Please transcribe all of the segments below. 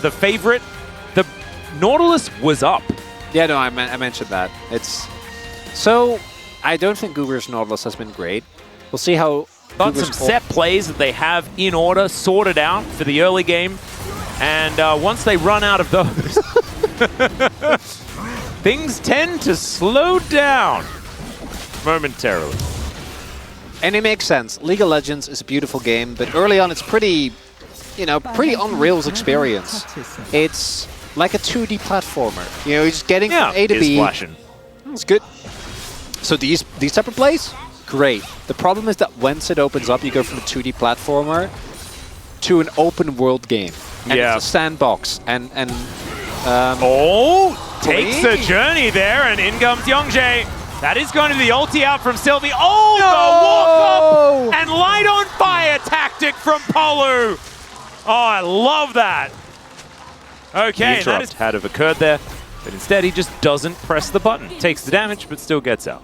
The favorite, the Nautilus was up. Yeah, no, I mentioned that. So I don't think Goober's Nautilus has been great. We'll see how Got some set plays that they have in order, sorted out for the early game. And once they run out of those, things tend to slow down momentarily. And it makes sense. League of Legends is a beautiful game, but early on it's pretty, pretty on rails experience. It's like a 2D platformer. You're just getting from A to B. Splashing. It's good. So these type of plays, great. The problem is that once it opens up, you go from a 2D platformer to an open world game. And it's a sandbox. Takes the journey there, and in comes Nongshim. That is going to be the ulti out from Sylvie. Oh, the walk up and light on fire tactic from Polu. Oh, I love that. Okay, that is had have occurred there, but instead he just doesn't press the button. Takes the damage, but still gets out.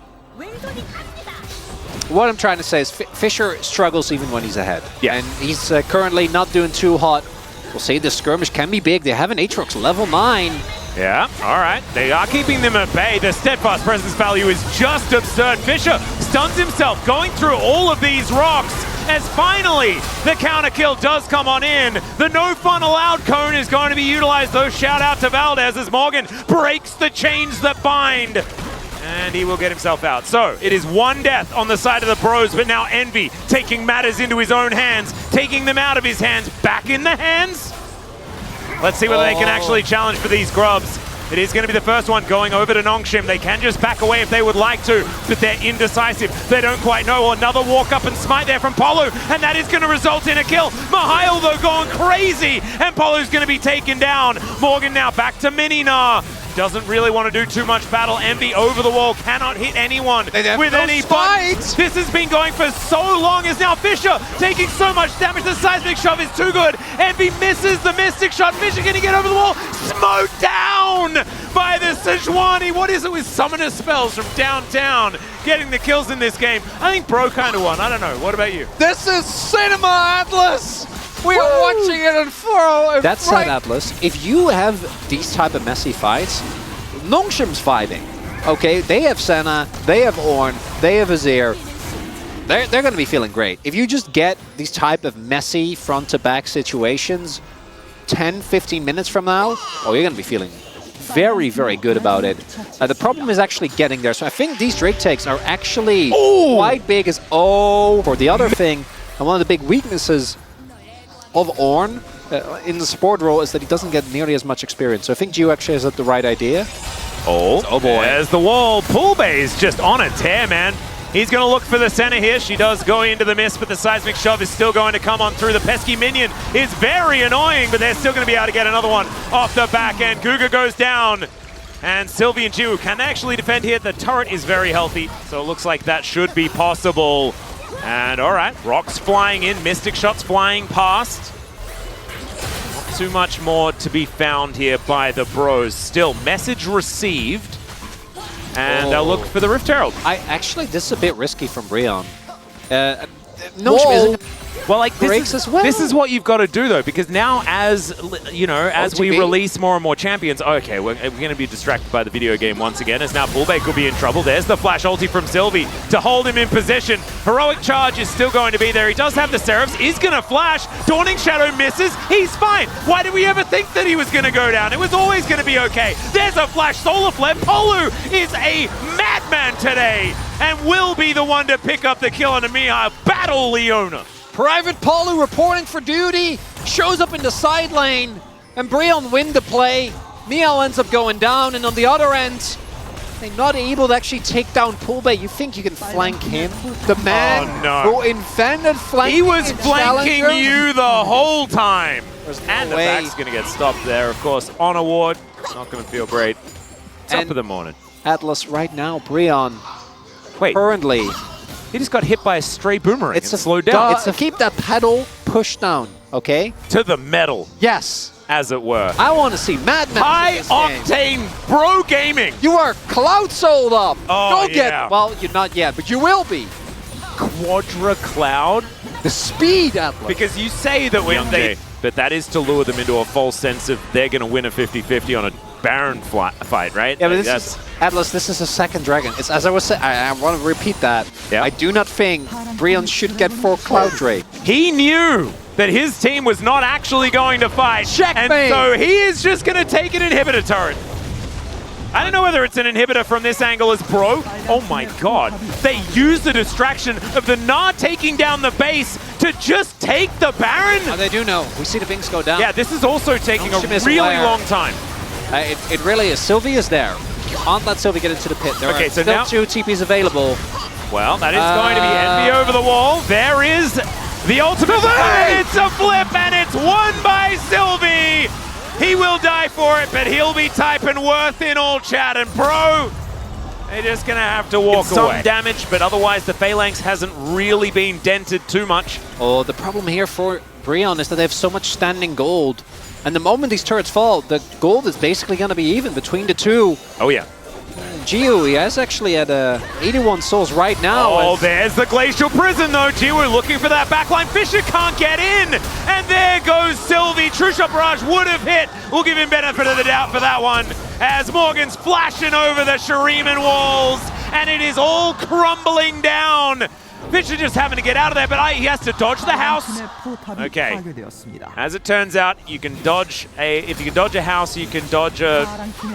What I'm trying to say is Fisher struggles even when he's ahead. Yeah. And he's currently not doing too hot. We'll see, the skirmish can be big. They have an Aatrox level 9. Yeah, all right. They are keeping them at bay. The steadfast presence value is just absurd. Fisher stuns himself, going through all of these rocks, as finally the counter kill does come on in. The no fun allowed cone is going to be utilized, though. Shout out to Valdez as Morgan breaks the chains that bind. And he will get himself out. So it is one death on the side of the Bros, but now Envy taking matters into his own hands, taking them out of his hands, back in the hands. Let's see whether they can actually challenge for these grubs. It is going to be the first one going over to Nongshim. They can just back away if they would like to, but they're indecisive. They don't quite know. Another walk up and smite there from Polu, and that is going to result in a kill. Mihail, though, going crazy, and Polu's going to be taken down. Morgan now back to Minina. Doesn't really want to do too much battle. Envy over the wall, cannot hit anyone with any fight. This has been going for so long, as now Fisher taking so much damage. The seismic shove is too good. Envy misses the mystic shot. Fisher going to get over the wall. Smoked down by the Sejuani. What is it with summoner spells from downtown getting the kills in this game? I think Bro kind of won. I don't know. What about you? This is cinema, Atlas! We are watching it in furrow. That said, Atlas, if you have these type of messy fights, Nongshim's vibing. Okay, they have Senna, they have Ornn, they have Azir. They're going to be feeling great. If you just get these type of messy front-to-back situations 10, 15 minutes from now, oh, you're going to be feeling very, very good about it. The problem is actually getting there. So I think these Drake takes are actually quite big as for the other thing. And one of the big weaknesses of Ornn in the support role is that he doesn't get nearly as much experience. So I think Gio actually has the right idea. Oh boy. There's the wall. Poolbay is just on a tear, man. He's going to look for the center here. She does go into the miss, but the seismic shove is still going to come on through. The pesky minion is very annoying, but they're still going to be able to get another one off the back end. Guga goes down. And Sylvie and Jiwoo can actually defend here. The turret is very healthy, so it looks like that should be possible. And all right, rocks flying in, mystic shots flying past. Not too much more to be found here by the Bros. Still, message received. And they'll look for the Rift Herald. This is a bit risky from BRION. Nongshim isn't. Well, like this is what you've got to do though, because now as we release more and more champions, okay, we're going to be distracted by the video game once again, as now Poolbay could be in trouble. There's the flash ulti from Sylvie to hold him in position. Heroic charge is still going to be there. He does have the Seraphs. He's going to flash. Dawning Shadow misses. He's fine. Why did we ever think that he was going to go down? It was always going to be okay. There's a flash solar flare. Polu is a madman today and will be the one to pick up the kill on Mihail. Battle Leona. Private Polu reporting for duty, shows up in the side lane, and BRION win the play. Mihail ends up going down, and on the other end, they're not able to actually take down Poolbay. You think you can flank him? The man who invented flanking. He was flanking you the whole time. And the back's going to get stopped there, of course. On award, not going to feel great. Top of the morning. Atlas right now, BRION. Wait. Currently. He just got hit by a stray boomerang. It's slowed down. Keep that pedal pushed down, okay? To the metal. Yes. As it were. I want to see madness. High octane Bro Gaming. You are cloud sold up. Oh, well, you're not yet, but you will be. Quadra Cloud. The speed, Atlas. Because you say that when but that is to lure them into a false sense of they're going to win a 50-50 on a Baron fight, right? Yeah, but this is, Atlas, this is a second dragon. It's, as I was saying, I want to repeat that. Yeah. I do not think BRION should get 4 Cloud Drake. He knew that his team was not actually going to fight. Checkmate. And so he is just going to take an inhibitor turret. I don't know whether it's an inhibitor from this angle as Bro. Oh my god. They use the distraction of the Gnar taking down the base to just take the Baron. Oh, they do know. We see the Binks go down. Yeah, this is also taking Nongshim a is really aware. long time. It really is. Sylvie is there. You can't let Sylvie get into the pit. There Okay, are so still now 2 TPs available. Well, that is going to be Envy over the wall. There is the ultimate. It's a flip, and it's won by Sylvie. He will die for it, but he'll be typing worth in all chat. And Bro, they're just going to have to walk away. Some damage, but otherwise the Phalanx hasn't really been dented too much. Oh, the problem here for BRION is that they have so much standing gold. And the moment these turrets fall, the gold is basically going to be even between the two. Oh, yeah. Jiwoo, he has actually at 81 souls right now. Oh, there's the Glacial Prison, though. Jiwoo looking for that backline. Fisher can't get in. And there goes Sylvie. True Shot Barrage would have hit. We'll give him benefit of the doubt for that one. As Morgan's flashing over the Shuriman walls. And it is all crumbling down. Fisher just having to get out of there, but he has to dodge the house. Okay. As it turns out, you can dodge if you can dodge a house, you can dodge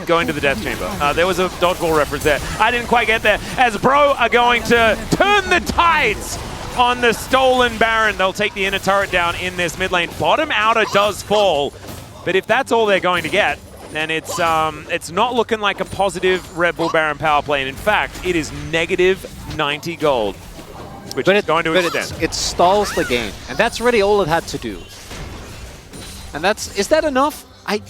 going to the death chamber. There was a dodgeball reference there. I didn't quite get there. As Bro are going to turn the tides on the stolen Baron. They'll take the inner turret down in this mid lane. Bottom outer does fall, but if that's all they're going to get, then it's not looking like a positive Red Bull Baron power play. And in fact, it is negative 90 gold. Which is going to extend. It stalls the game, and that's really all it had to do. And is that enough? I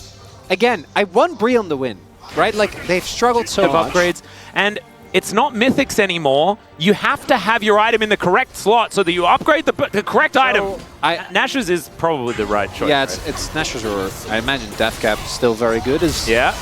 want BRION to win, right? Like, they've struggled so much. Upgrades, and it's not Mythics anymore. You have to have your item in the correct slot so that you upgrade the correct item. Nash's is probably the right choice. Yeah, right? it's Nash's, or I imagine Deathcap still very good. Yeah,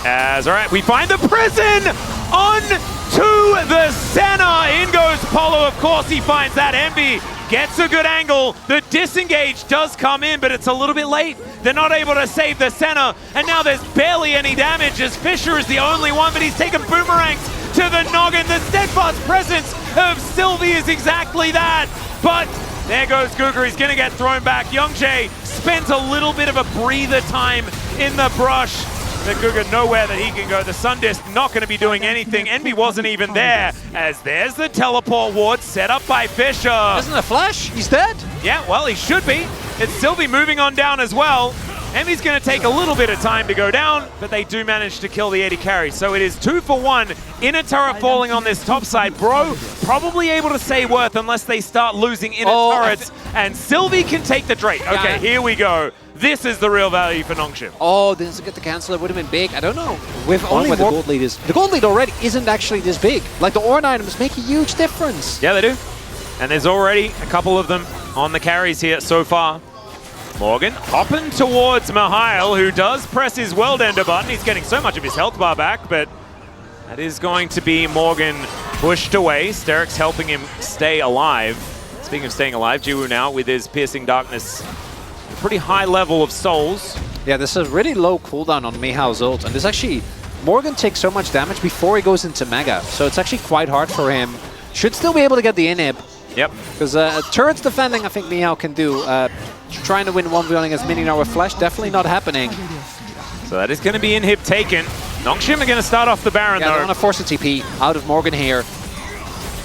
all right, we find the prison on to the center. In goes Polo, of course he finds that. Envy gets a good angle. The disengage does come in, but it's a little bit late. They're not able to save the center, and now there's barely any damage as Fisher is the only one, but he's taken boomerangs to the noggin. The steadfast presence of Sylvie is exactly that, but there goes Guga. He's going to get thrown back. Youngjae spends a little bit of a breather time in the brush. The Guga nowhere that he can go. The Sundisk not going to be doing anything. Envy wasn't even there, as there's the teleport ward set up by Fisher. Isn't it a flash? He's dead. Yeah, well, he should be. It's Sylvie moving on down as well. Envy's going to take a little bit of time to go down, but they do manage to kill the 80 carry. So it is 2 for 1. Inner turret falling on this top side. Bro probably able to say worth unless they start losing inner turrets. And Sylvie can take the Drake. Okay, here we go. This is the real value for Nongshim. Oh, this get the cancel. It would have been big. I don't know. With only where the gold lead is. The gold lead already isn't actually this big. Like, the Ornn items make a huge difference. Yeah, they do. And there's already a couple of them on the carries here so far. Morgan hopping towards Mihail, who does press his World Ender button. He's getting so much of his health bar back, but that is going to be Morgan pushed away. Sterik's helping him stay alive. Speaking of staying alive, Jiwoo now with his Piercing Darkness, a pretty high level of souls. Yeah, this is a really low cooldown on Mihail's ult, and this actually, Morgan takes so much damage before he goes into Mega, so it's actually quite hard for him. Should still be able to get the inhib. Yep. Because turrets defending, I think Mihail can do. Trying to win 1v1 as Mini now with Flash, definitely not happening. So that is going to be inhib taken. Nongshim are going to start off the Baron, though. They want to force a TP out of Morgan here.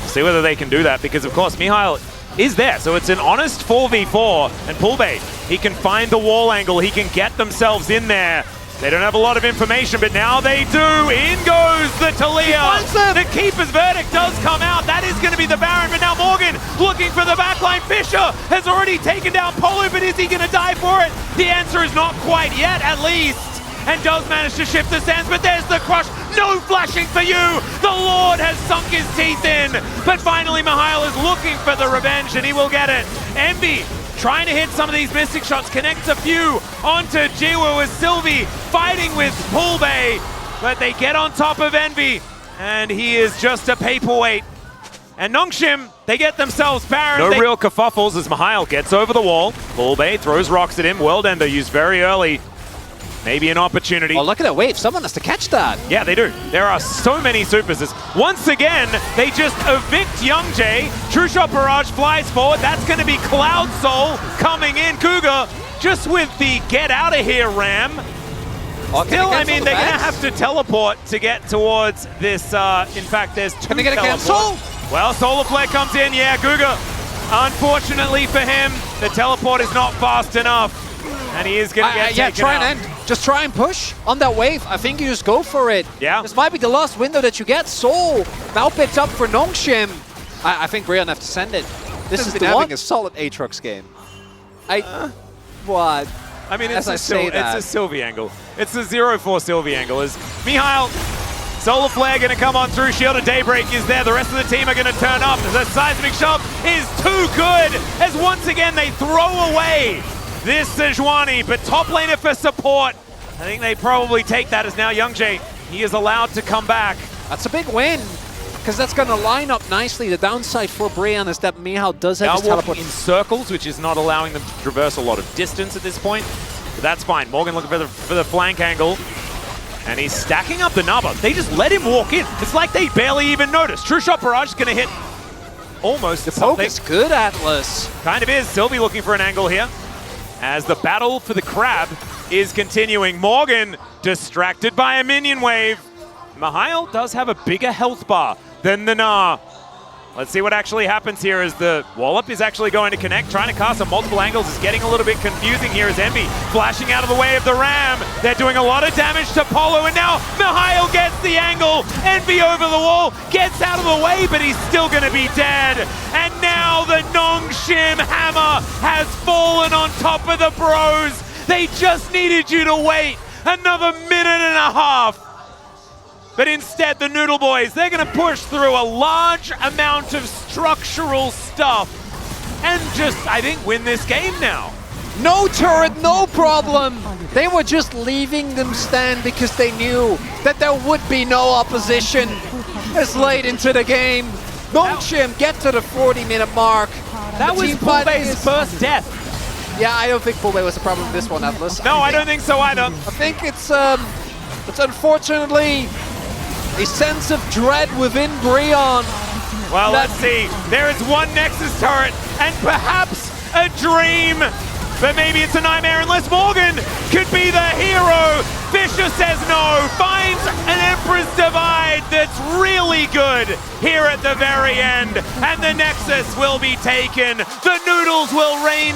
See whether they can do that, because of course Mihail is there. So it's an honest 4v4, and Poolbait, he can find the wall angle, he can get themselves in there. They don't have a lot of information, but now they do. In goes the Talia. The Keeper's Verdict does come out. That is going to be the Baron, but now Morgan looking for the backline. Fisher has already taken down Polo, but is he going to die for it? The answer is not quite yet, at least. And does manage to shift the sands, but there's the crush. No flashing for you. The Lord has sunk his teeth in. But finally, Mihail is looking for the revenge, and he will get it. Envy trying to hit some of these Mystic shots, connects a few onto Jiwoo as Sylvie fighting with Poolbay, but they get on top of Envy, and he is just a paperweight. And Nongshim, they get themselves Baron. No real kerfuffles as Mihail gets over the wall. Bullbay throws rocks at him. World Ender used very early. Maybe an opportunity. Oh, look at that wave. Someone has to catch that. Yeah, they do. There are so many supers. Once again, they just evict Youngjae. True Shot Barrage flies forward. That's going to be Cloud Soul coming in. Cougar just with the get out of here ram. Still, I mean, they're going to have to teleport to get towards this. In fact, there's 2 Can they get a cancel? Well, Solar Flare comes in. Yeah, Cougar. Unfortunately for him, the teleport is not fast enough. And he is going to get taken try out. and end. Just try and push on that wave. I think you just go for it. Yeah. This might be the last window that you get. Soul now picked up for Nongshim. I think BRION have to send it. This has is been the having one. a solid Aatrox game. What? I mean, it's As I say that. a Sylvie angle. It's a 0-4 Sylvie angle. As Mihail, Solar Flare going to come on through. Shield of Daybreak is there. The rest of the team are going to turn up. The seismic shot is too good. As once again they throw away this Sejuani, but top laner for support. I think they probably take that as now Youngjae. He is allowed to come back. That's a big win, because that's going to line up nicely. The downside for BRION is that Mihail does have Now his teleport. walking in circles, which is not allowing them to traverse a lot of distance at this point. But that's fine. Morgan looking for the flank angle. And he's stacking up the Naba. They just let him walk in. It's like they barely even noticed. True Shot Barrage is going to hit almost The poke is good, Atlas. Kind of is. Sylvie looking for an angle here. As the battle for the crab is continuing. Morgan distracted by a minion wave. Mihail does have a bigger health bar than the Gnar. Let's see what actually happens here as the Wallop is actually going to connect. Trying to cast on multiple angles is getting a little bit confusing here as Envy flashing out of the way of the Ram. They're doing a lot of damage to Polo, and now Mihail gets the angle. Envy over the wall, gets out of the way, but he's still going to be dead. And now the Nongshim hammer has fallen on top of the bros. They just needed you to wait another minute and a half. But instead, the Noodle Boys, they're going to push through a large amount of structural stuff and just, I think, win this game now. No turret, no problem. They were just leaving them stand because they knew that there would be no opposition as late into the game. Nongshim get to the 40-minute mark. That was Pulbe's first death. Yeah, I don't think Pulbe was the problem with this one, Atlas. No, I don't think so either. I think it's unfortunately a sense of dread within BRION. Well, let's see. There is one Nexus turret and perhaps a dream. But maybe it's a nightmare unless Morgan could be the hero. Fisher says no, finds an Emperor's Divide that's really good here at the very end. And the Nexus will be taken. The Noodles will reign.